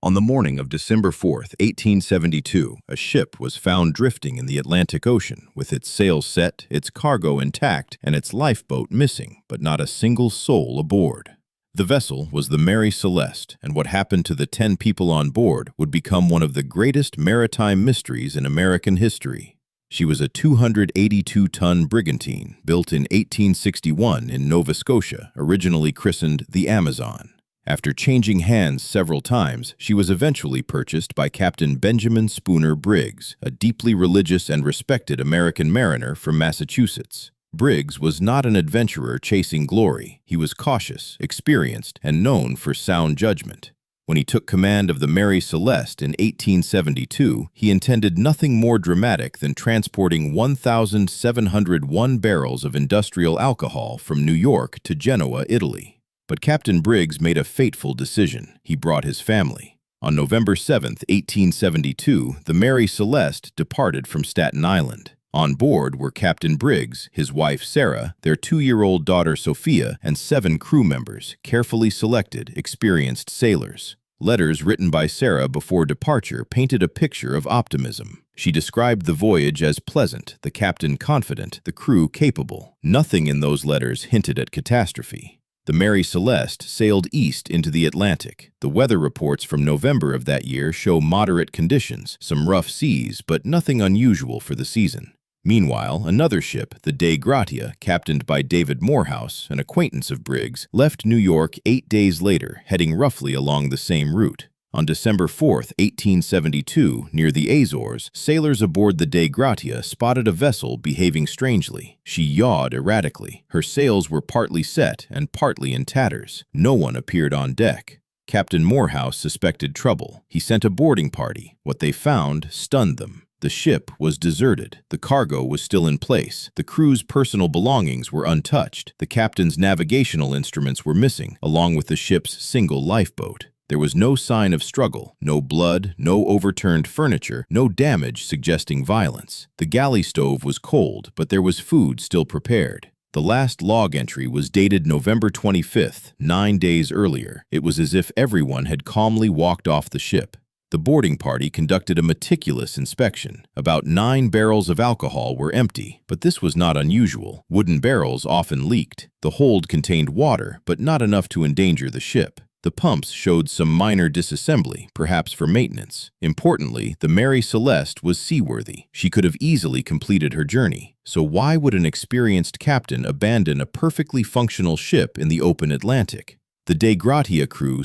On the morning of December 4th, 1872, a ship was found drifting in the Atlantic Ocean with its sails set, its cargo intact, and its lifeboat missing, but not a single soul aboard. The vessel was the Mary Celeste, and what happened to the 10 people on board would become one of the greatest maritime mysteries in American history. She was a 282-ton brigantine built in 1861 in Nova Scotia, originally christened the Amazon. After changing hands several times, she was eventually purchased by Captain Benjamin Spooner Briggs, a deeply religious and respected American mariner from Massachusetts. Briggs was not an adventurer chasing glory. He was cautious, experienced, and known for sound judgment. When he took command of the Mary Celeste in 1872, he intended nothing more dramatic than transporting 1,701 barrels of industrial alcohol from New York to Genoa, Italy. But Captain Briggs made a fateful decision. He brought his family. On November 7th, 1872, the Mary Celeste departed from Staten Island. On board were Captain Briggs, his wife Sarah, their 2-year-old daughter Sophia, and 7 crew members, carefully selected, experienced sailors. Letters written by Sarah before departure painted a picture of optimism. She described the voyage as pleasant, the captain confident, the crew capable. Nothing in those letters hinted at catastrophe. The Mary Celeste sailed east into the Atlantic. The weather reports from November of that year show moderate conditions, some rough seas, but nothing unusual for the season. Meanwhile, another ship, the Dei Gratia, captained by David Morehouse, an acquaintance of Briggs, left New York 8 days later, heading roughly along the same route. On December 4th, 1872, near the Azores, sailors aboard the Dei Gratia spotted a vessel behaving strangely. She yawed erratically. Her sails were partly set and partly in tatters. No one appeared on deck. Captain Morehouse suspected trouble. He sent a boarding party. What they found stunned them. The ship was deserted. The cargo was still in place. The crew's personal belongings were untouched. The captain's navigational instruments were missing, along with the ship's single lifeboat. There was no sign of struggle, no blood, no overturned furniture, no damage suggesting violence. The galley stove was cold, but there was food still prepared. The last log entry was dated November 25th, 9 days earlier. It was as if everyone had calmly walked off the ship. The boarding party conducted a meticulous inspection. About 9 barrels of alcohol were empty, but this was not unusual. Wooden barrels often leaked. The hold contained water, but not enough to endanger the ship. The pumps showed some minor disassembly, perhaps for maintenance. Importantly, the Mary Celeste was seaworthy. She could have easily completed her journey. So why would an experienced captain abandon a perfectly functional ship in the open Atlantic? The Dei Gratia crew